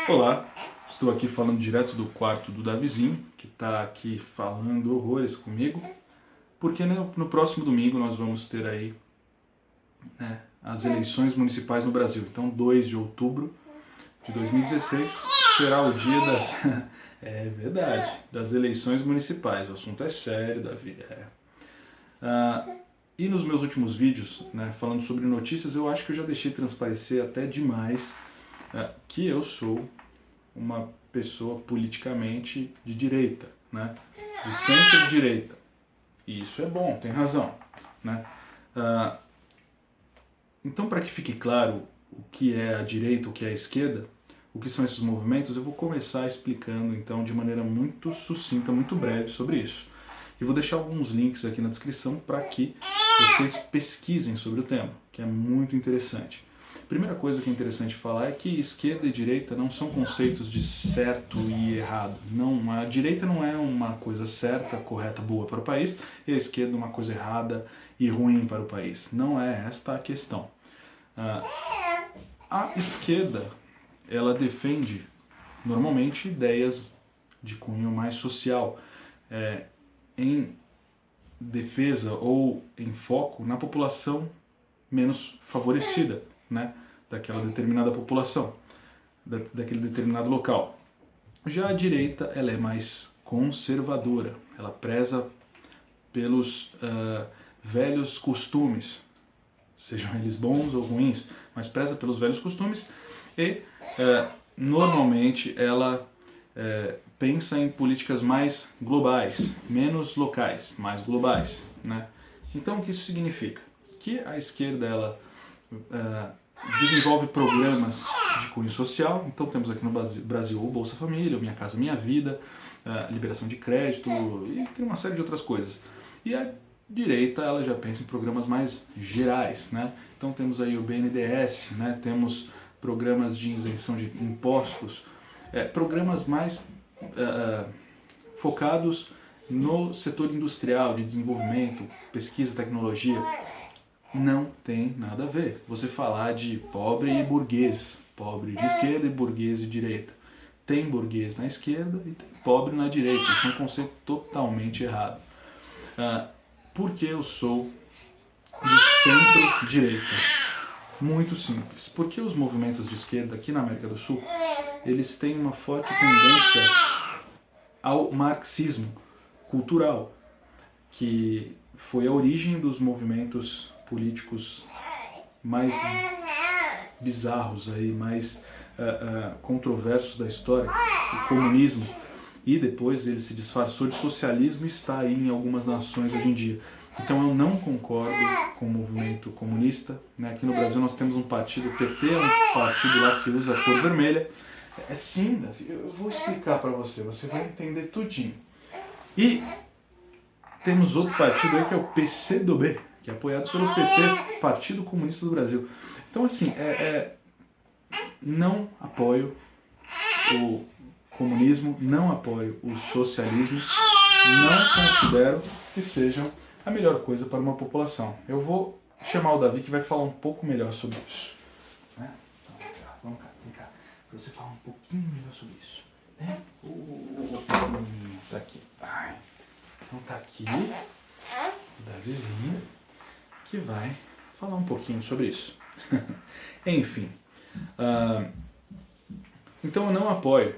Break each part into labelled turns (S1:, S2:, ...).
S1: Olá, estou aqui falando direto do quarto do Davizinho, que está aqui falando horrores comigo, porque no próximo domingo nós vamos ter aí as eleições municipais no Brasil. Então, 2 de outubro de 2016 será o dia das... é verdade, das eleições municipais. O assunto é sério, Davi. E nos meus últimos vídeos, falando sobre notícias, eu acho que eu já deixei transparecer até demais que eu sou uma pessoa politicamente de direita, de centro-direita. E isso é bom, tem razão. Então, para que fique claro o que é a direita, o que é a esquerda, o que são esses movimentos, eu vou começar explicando então de maneira muito sucinta, muito breve sobre isso. E vou deixar alguns links aqui na descrição para que vocês pesquisem sobre o tema, que é muito interessante. Primeira coisa que é interessante falar é que esquerda e direita não são conceitos de certo e errado. Não, a direita não é uma coisa certa, correta, boa para o país, e a esquerda uma coisa errada e ruim para o país. Não é esta a questão. A esquerda, ela defende normalmente ideias de cunho mais social, em defesa ou em foco na população menos favorecida, daquela determinada população, daquele determinado local. Já a direita, ela é mais conservadora, ela preza pelos velhos costumes, sejam eles bons ou ruins, mas preza pelos velhos costumes e normalmente ela pensa em políticas mais globais, menos locais, mais globais. Então o que isso significa? Que a esquerda ela desenvolve programas de cunho social. Então temos aqui no Brasil o Bolsa Família, o Minha Casa Minha Vida, liberação de crédito e tem uma série de outras coisas. E a direita ela já pensa em programas mais gerais, Então temos aí o BNDES, temos programas de isenção de impostos, programas mais focados no setor industrial, de desenvolvimento, pesquisa, tecnologia. Não tem nada a ver você falar de pobre e burguês, pobre de esquerda e burguês de direita. Tem burguês na esquerda e tem pobre na direita, isso é um conceito totalmente errado. Por que eu sou de centro-direita? Muito simples, porque os movimentos de esquerda aqui na América do Sul, eles têm uma forte tendência ao marxismo cultural, que foi a origem dos movimentos políticos mais bizarros, mais controversos da história, o comunismo, e depois ele se disfarçou de socialismo e está aí em algumas nações hoje em dia. Então eu não concordo com o movimento comunista. Aqui no Brasil nós temos um partido, o PT é um partido lá que usa a cor vermelha. Sim, Davi, eu vou explicar para você, você vai entender tudinho. E temos outro partido aí que é o PCdoB, que é apoiado pelo PT, Partido Comunista do Brasil. Então assim, não apoio o comunismo, não apoio o socialismo, não considero que sejam a melhor coisa para uma população. Eu vou chamar o Davi que vai falar um pouco melhor sobre isso. Então, vem cá, para você falar um pouquinho melhor sobre isso. Tá aqui. Então tá aqui o Davizinho que vai falar um pouquinho sobre isso. Enfim, então eu não apoio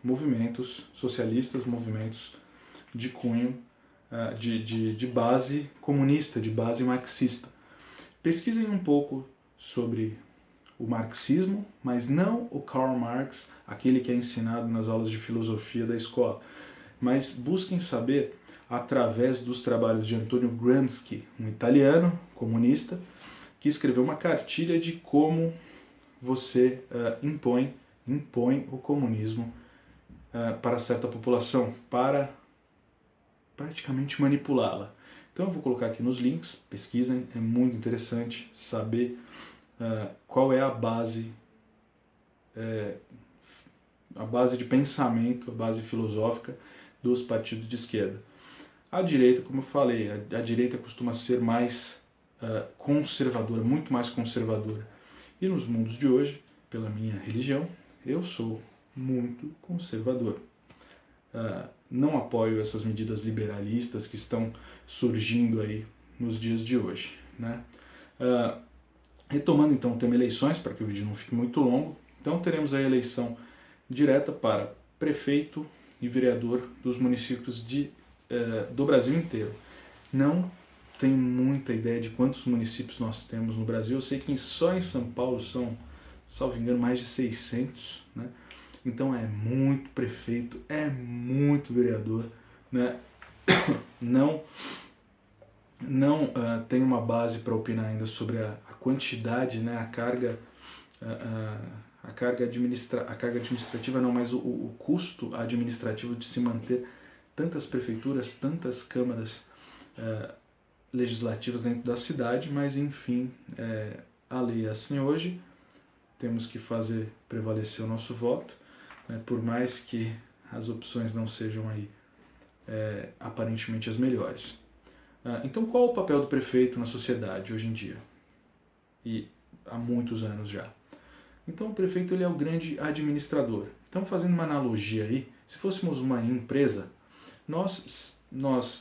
S1: movimentos socialistas, movimentos de cunho, de base comunista, de base marxista. Pesquisem um pouco sobre o marxismo, mas não o Karl Marx, aquele que é ensinado nas aulas de filosofia da escola, mas busquem saber através dos trabalhos de Antonio Gramsci, um italiano comunista, que escreveu uma cartilha de como você impõe o comunismo para certa população, para praticamente manipulá-la. Então eu vou colocar aqui nos links, pesquisem, é muito interessante saber qual é a base de pensamento, a base filosófica dos partidos de esquerda. A direita, como eu falei, a direita costuma ser mais conservadora, muito mais conservadora. E nos mundos de hoje, pela minha religião, eu sou muito conservador. Não apoio essas medidas liberalistas que estão surgindo aí nos dias de hoje, né? Retomando então o tema eleições, para que o vídeo não fique muito longo, então teremos a eleição direta para prefeito e vereador dos municípios do Brasil inteiro. Não tenho muita ideia de quantos municípios nós temos no Brasil. Eu sei que só em São Paulo são, salvo engano, mais de 600, né? Então é muito prefeito, é muito vereador, né? Não tenho uma base para opinar ainda sobre a quantidade, né? A carga administrativa não, mas o custo administrativo de se manter tantas prefeituras, tantas câmaras legislativas dentro da cidade, mas enfim, a lei é assim hoje, temos que fazer prevalecer o nosso voto, né, por mais que as opções não sejam aí aparentemente as melhores. Então qual o papel do prefeito na sociedade hoje em dia? E há muitos anos já. Então o prefeito ele é o grande administrador. Então fazendo uma analogia aí, se fôssemos uma empresa, nós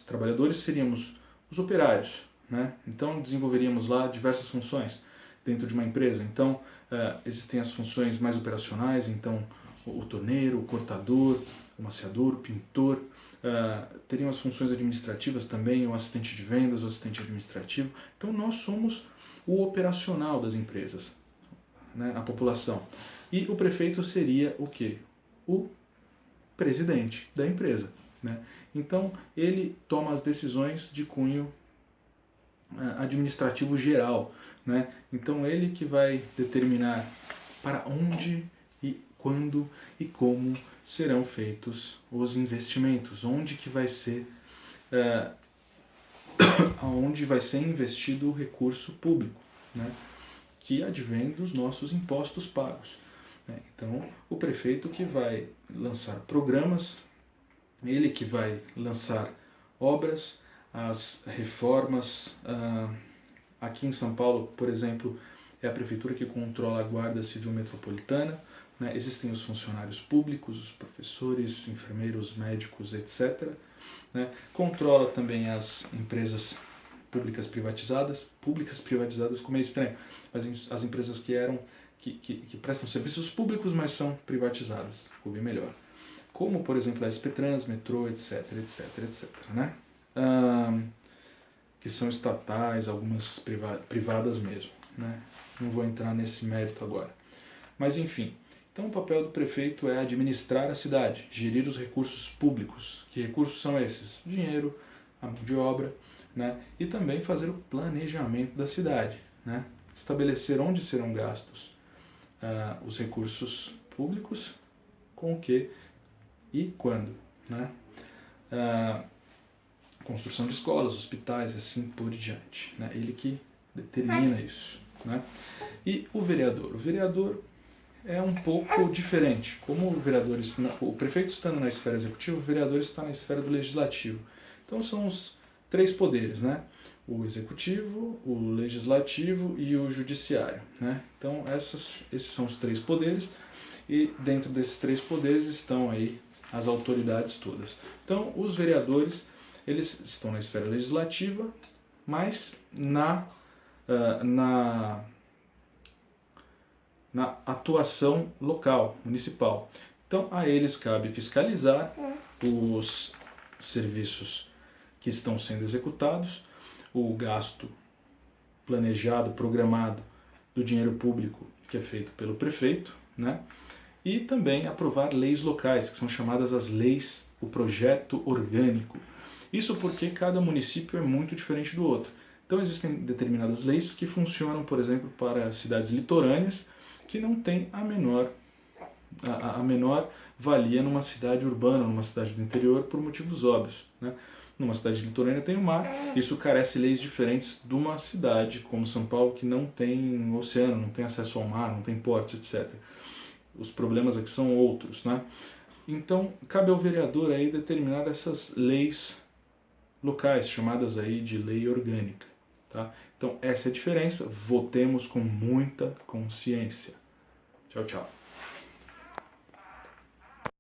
S1: trabalhadores seríamos os operários, né? Então desenvolveríamos lá diversas funções dentro de uma empresa. Então existem as funções mais operacionais, então o torneiro, o cortador, o maciador, o pintor. Teriam as funções administrativas também, o assistente de vendas, o assistente administrativo. Então nós somos o operacional das empresas, né, a população. E o prefeito seria o quê? O presidente da empresa, né? Então ele toma as decisões de cunho administrativo geral, né? Então ele que vai determinar para onde e quando e como serão feitos os investimentos, onde que vai ser aonde vai ser investido o recurso público, né, que advém dos nossos impostos pagos, né? Então o prefeito que vai lançar programas, ele que vai lançar obras, as reformas. Aqui em São Paulo, por exemplo, é a prefeitura que controla a Guarda Civil Metropolitana, né? Existem os funcionários públicos, os professores, enfermeiros, médicos, etc., né? Controla também as empresas públicas privatizadas como é estranho, mas as empresas que prestam serviços públicos, mas são privatizadas, ficou bem melhor. Como, por exemplo, a SP Trans, metrô, etc., né? Que são estatais, algumas privadas mesmo, né? Não vou entrar nesse mérito agora. Mas, enfim, então o papel do prefeito é administrar a cidade, gerir os recursos públicos. Que recursos são esses? Dinheiro, a mão de obra, né? E também fazer o planejamento da cidade, né? Estabelecer onde serão gastos os recursos públicos, com o que e quando, né? Construção de escolas, hospitais, assim por diante, né? Ele que determina isso, né? E o vereador é um pouco diferente. Como o prefeito estando na esfera executiva, o vereador está na esfera do legislativo. Então são os três poderes, né? O executivo, o legislativo e o judiciário, né? Então esses são os três poderes, e dentro desses três poderes estão aí as autoridades todas. Então os vereadores, eles estão na esfera legislativa, mas na atuação local, municipal. Então a eles cabe fiscalizar os serviços que estão sendo executados, o gasto planejado, programado do dinheiro público que é feito pelo prefeito, né? E também aprovar leis locais, que são chamadas as leis, o projeto orgânico. Isso porque cada município é muito diferente do outro. Então existem determinadas leis que funcionam, por exemplo, para cidades litorâneas, que não tem a menor valia numa cidade urbana, numa cidade do interior, por motivos óbvios, né? Numa cidade litorânea tem o mar, isso carece leis diferentes de uma cidade como São Paulo, que não tem oceano, não tem acesso ao mar, não tem portos, etc. Os problemas aqui são outros, né? Então, cabe ao vereador aí determinar essas leis locais, chamadas aí de lei orgânica, tá? Então, essa é a diferença. Votemos com muita consciência. Tchau, tchau.